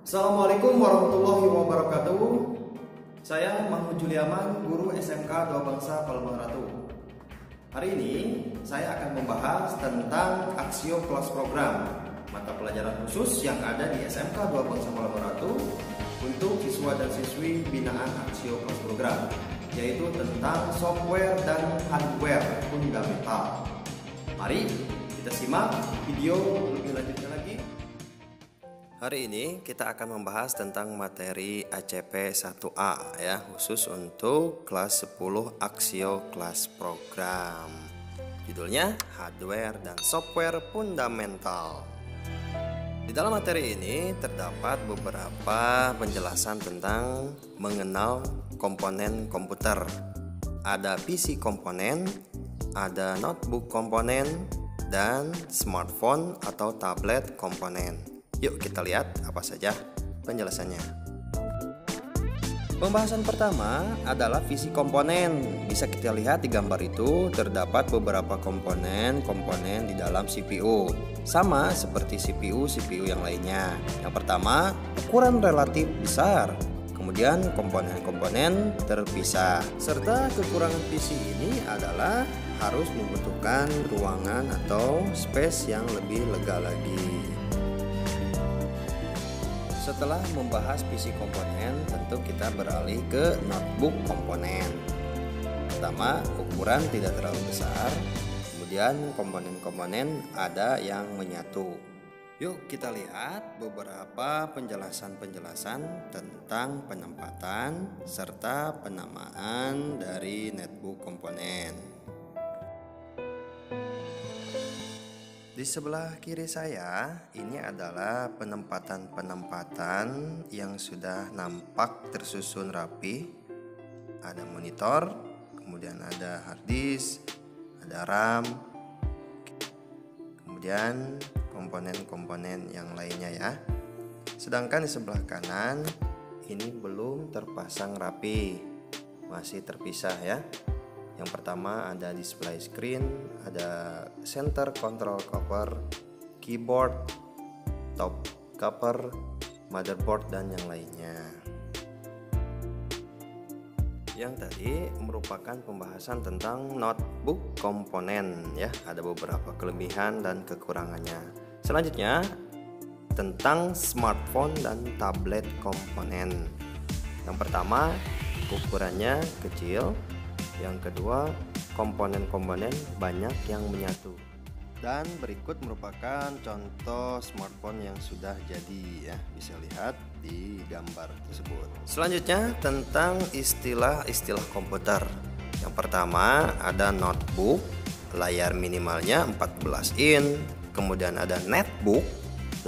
Assalamualaikum warahmatullahi wabarakatuh. Saya Mahmud Juliaman, guru SMK Dua Bangsa Palembang Ratu. Hari ini saya akan membahas tentang Aksio Kelas Program, mata pelajaran khusus yang ada di SMK Dua Bangsa Palembang Ratu untuk siswa dan siswi binaan Aksio Kelas Program, yaitu tentang software dan hardware fundamental. Mari kita simak video lebih lanjutnya lagi. Hari ini kita akan membahas tentang materi ACP 1A ya, khusus untuk kelas 10 Aksio Kelas Program. Judulnya Hardware dan Software Fundamental. Di dalam materi ini terdapat beberapa penjelasan tentang mengenal komponen komputer. Ada PC komponen, ada notebook komponen, dan smartphone atau tablet komponen. Yuk kita lihat apa saja penjelasannya. Pembahasan pertama adalah visi komponen. Bisa kita lihat di gambar itu terdapat beberapa komponen di dalam CPU. Sama seperti CPU yang lainnya. Yang pertama, ukuran relatif besar. Kemudian komponen-komponen terpisah. Serta kekurangan PC ini adalah harus membutuhkan ruangan atau space yang lebih lega lagi. Setelah membahas PC komponen, tentu kita beralih ke notebook komponen. Pertama, ukuran tidak terlalu besar. Kemudian komponen-komponen ada yang menyatu. Yuk kita lihat beberapa penjelasan-penjelasan tentang penempatan serta penamaan dari netbook komponen. Di sebelah kiri saya, ini adalah penempatan-penempatan yang sudah nampak tersusun rapi. Ada monitor, kemudian ada hard disk, ada RAM, kemudian komponen-komponen yang lainnya ya. Sedangkan di sebelah kanan, ini belum terpasang rapi, masih terpisah ya. Yang pertama ada display screen, ada center control cover, keyboard, top cover, motherboard, dan yang lainnya. Yang tadi merupakan pembahasan tentang notebook komponen ya, ada beberapa kelebihan dan kekurangannya. Selanjutnya tentang smartphone dan tablet komponen. Yang pertama, ukurannya kecil. Yang kedua, komponen-komponen banyak yang menyatu. Dan berikut merupakan contoh smartphone yang sudah jadi ya, bisa lihat di gambar tersebut. Selanjutnya tentang istilah-istilah komputer. Yang pertama ada notebook, layar minimalnya 14 in. Kemudian ada netbook,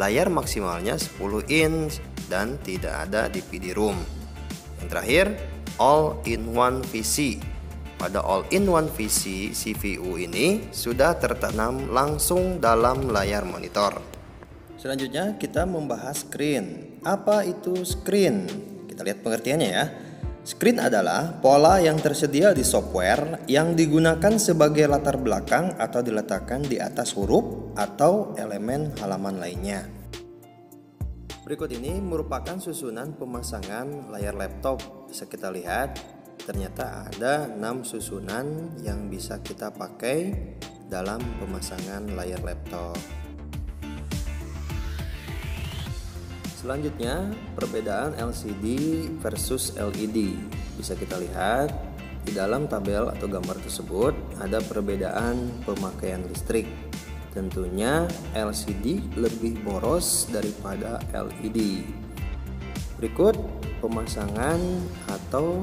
layar maksimalnya 10 inch dan tidak ada DVD-ROM. Yang terakhir, all-in-one PC. Pada all-in-one PC CPU ini sudah tertanam langsung dalam layar monitor. Selanjutnya kita membahas screen. Apa itu screen? Kita lihat pengertiannya ya. Screen adalah pola yang tersedia di software yang digunakan sebagai latar belakang atau diletakkan di atas huruf atau elemen halaman lainnya. Berikut ini merupakan susunan pemasangan layar laptop. Bisa kita lihat. Ternyata ada 6 susunan yang bisa kita pakai dalam pemasangan layar laptop. Selanjutnya, perbedaan LCD versus LED. Bisa kita lihat di dalam tabel atau gambar tersebut ada perbedaan pemakaian listrik. Tentunya LCD lebih boros daripada LED. Berikut pemasangan atau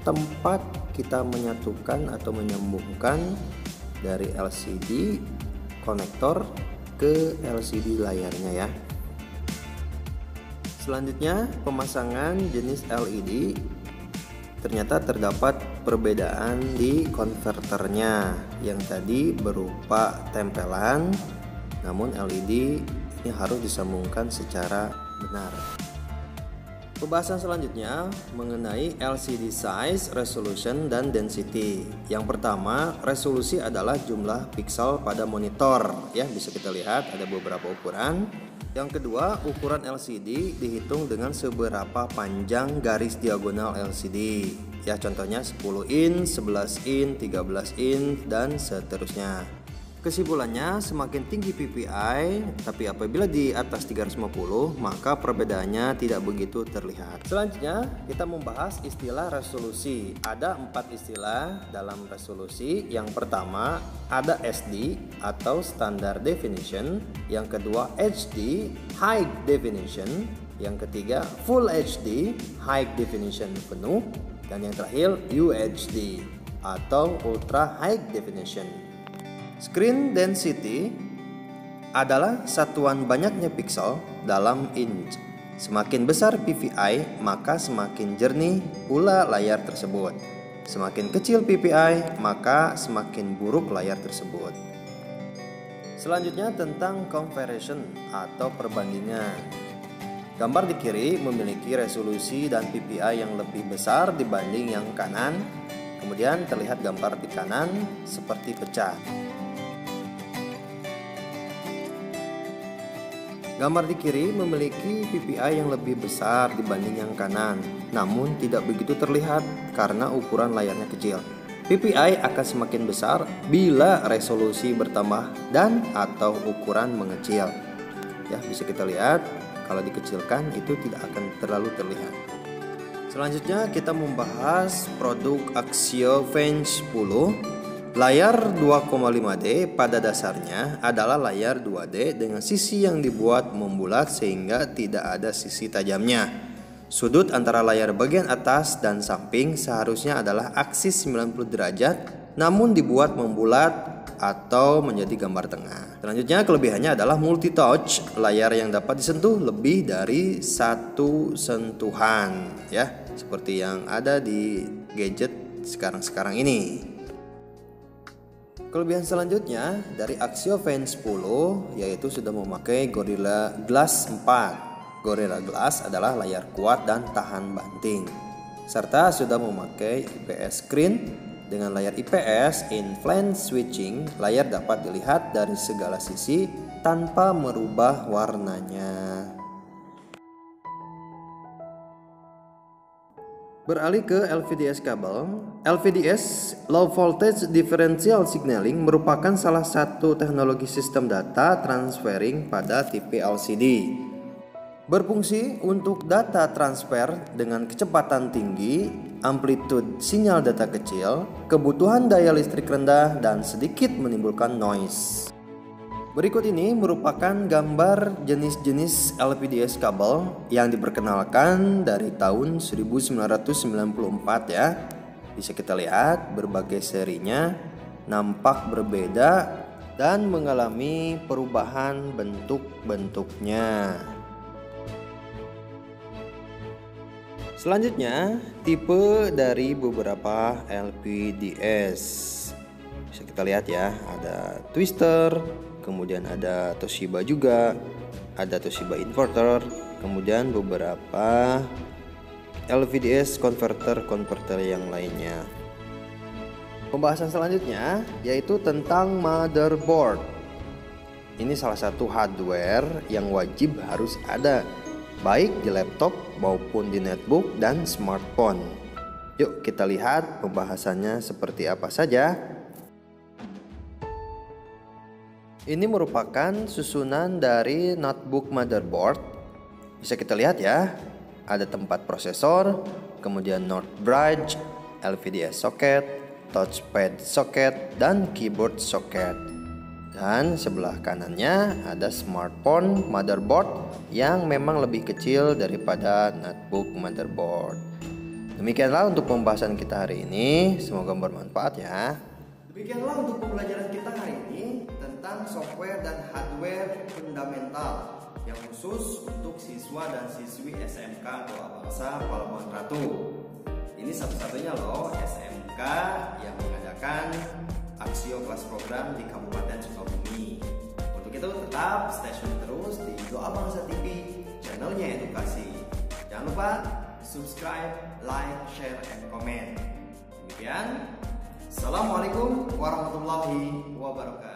tempat kita menyatukan atau menyambungkan dari LCD konektor ke LCD layarnya ya. Selanjutnya pemasangan jenis LED. Ternyata terdapat perbedaan di konverternya yang tadi berupa tempelan, namun LED ini harus disambungkan secara benar. Pembahasan selanjutnya mengenai LCD size, resolution, dan density. Yang pertama, resolusi adalah jumlah piksel pada monitor. Ya, bisa kita lihat ada beberapa ukuran. Yang kedua, ukuran LCD dihitung dengan seberapa panjang garis diagonal LCD. Ya, contohnya 10 in, 11 in, 13 in, dan seterusnya. Kesimpulannya, semakin tinggi PPI, tapi apabila di atas 350, maka perbedaannya tidak begitu terlihat. Selanjutnya, kita membahas istilah resolusi. Ada 4 istilah dalam resolusi. Yang pertama, ada SD atau Standard Definition. Yang kedua, HD, High Definition. Yang ketiga, Full HD, High Definition penuh. Dan yang terakhir, UHD atau Ultra High Definition. Screen density adalah satuan banyaknya piksel dalam inch. Semakin besar PPI, maka semakin jernih pula layar tersebut. Semakin kecil PPI, maka semakin buruk layar tersebut. Selanjutnya tentang comparison atau perbandingan. Gambar di kiri memiliki resolusi dan PPI yang lebih besar dibanding yang kanan. Kemudian terlihat gambar di kanan seperti pecah. Gambar di kiri memiliki PPI yang lebih besar dibanding yang kanan, namun tidak begitu terlihat karena ukuran layarnya kecil. PPI akan semakin besar bila resolusi bertambah dan atau ukuran mengecil. Ya, bisa kita lihat kalau dikecilkan itu tidak akan terlalu terlihat. Selanjutnya kita membahas produk Axiofence 10. Layar 2,5D pada dasarnya adalah layar 2D dengan sisi yang dibuat membulat sehingga tidak ada sisi tajamnya. Sudut antara layar bagian atas dan samping seharusnya adalah aksis 90 derajat, namun dibuat membulat atau menjadi gambar tengah. Selanjutnya kelebihannya adalah multi-touch, layar yang dapat disentuh lebih dari satu sentuhan, ya, seperti yang ada di gadget sekarang-sekarang ini. Kelebihan selanjutnya dari Axiofence 10 yaitu sudah memakai Gorilla Glass 4. Gorilla Glass adalah layar kuat dan tahan banting, serta sudah memakai IPS screen. Dengan layar IPS in plane switching, layar dapat dilihat dari segala sisi tanpa merubah warnanya. Beralih ke LVDS kabel. LVDS, Low Voltage Differential Signaling, merupakan salah satu teknologi sistem data transferring pada tipe LCD. Berfungsi untuk data transfer dengan kecepatan tinggi, amplitude sinyal data kecil, kebutuhan daya listrik rendah, dan sedikit menimbulkan noise. Berikut ini merupakan gambar jenis-jenis LVDS kabel yang diperkenalkan dari tahun 1994 ya. Bisa kita lihat berbagai serinya nampak berbeda dan mengalami perubahan bentuk-bentuknya. Selanjutnya, tipe dari beberapa LVDS. Bisa kita lihat ya, ada twister, kemudian ada Toshiba juga, ada Toshiba inverter, kemudian beberapa LVDS converter yang lainnya. Pembahasan selanjutnya yaitu tentang motherboard. Ini salah satu hardware yang wajib harus ada, baik di laptop maupun di netbook dan smartphone. Yuk kita lihat pembahasannya seperti apa saja. Ini merupakan susunan dari notebook motherboard. Bisa kita lihat ya, ada tempat prosesor, kemudian North Bridge, LVDS socket, touchpad socket, dan keyboard socket. Dan sebelah kanannya ada smartphone motherboard yang memang lebih kecil daripada notebook motherboard. Demikianlah untuk pembahasan kita hari ini, semoga bermanfaat ya. Demikianlah untuk pembelajaran kita hari ini tentang software dan hardware fundamental yang khusus untuk siswa dan siswi SMK Doa Bangsa Palabuhan Ratu. Ini satu-satunya loh SMK yang mengadakan Axio kelas program di Kabupaten Sukabumi. Untuk itu tetap stay tune terus di Doa Bangsa TV, channelnya edukasi. Jangan Jangan lupa subscribe, like, share, and comment. Demikian. Assalamualaikum warahmatullahi wabarakatuh.